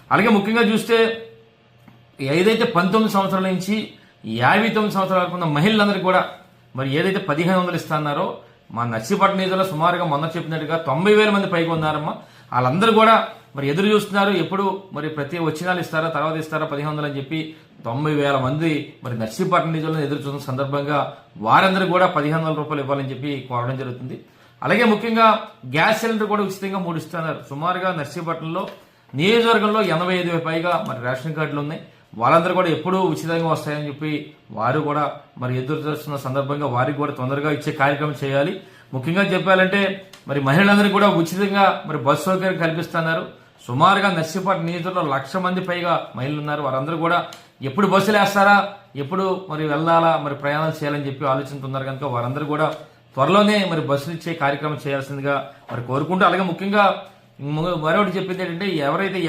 అలాగే ముఖ్యంగా చూస్తే ఏదైతే 19 సంవత్సరాల నుంచి 59 సంవత్సరాల వరకు ఉన్న మహిళలందరికీ కూడా మరి ఏదైతే 1500 ఇస్తున్నారో మా నర్సీపట్నం నియోజకవర్గంలో సుమారుగా మొన్న చెప్పినట్టుగా 90,000 మంది పైకి ఉన్నారమ్మా. వాళ్ళందరూ కూడా మరి ఎదురు చూస్తున్నారు ఎప్పుడు మరి ప్రతి వచ్చినాలు ఇస్తారా తర్వాత ఇస్తారా 1500 అని చెప్పి 90,000 మంది మరి నర్సీపట్నం నియోజకవర్గంలో ఎదురు చూస్తున్న సందర్భంగా వారందరూ కూడా 1500 రూపాయలు ఇవ్వాలని చెప్పి కోరడం జరుగుతుంది. అలాగే ముఖ్యంగా గ్యాస్ సిలిండర్ కూడా ఉచితంగా 3 ఇస్తున్నారు. సుమారుగా నర్సీపట్నంలో నియోజకవర్గంలో 85,000 పైగా మరి రేషన్ కార్డులు ఉన్నాయి. వాళ్ళందరూ కూడా ఎప్పుడూ ఉచితంగా వస్తాయని చెప్పి వారు కూడా మరి ఎదురు చూస్తున్న సందర్భంగా వారికి కూడా తొందరగా ఇచ్చే కార్యక్రమం చేయాలి. ముఖ్యంగా చెప్పాలంటే మరి మహిళలందరికీ కూడా ఉచితంగా మరి బస్సు సౌకర్యం కల్పిస్తున్నారు. సుమారుగా నర్సీపట్నం నియోజకవర్గంలో 1,00,000 మంది పైగా మహిళలు ఉన్నారు. వారందరూ కూడా ఎప్పుడు బస్సులు వేస్తారా ఎప్పుడు మరి వెళ్ళాలా మరి ప్రయాణాలు చేయాలని చెప్పి ఆలోచిస్తున్నారు కనుక వారందరూ కూడా త్వరలోనే మరి బస్సులు ఇచ్చే కార్యక్రమం చేయాల్సిందిగా మరి కోరుకుంటూ అలాగే ముఖ్యంగా మరొకటి చెప్పింది ఏంటంటే ఎవరైతే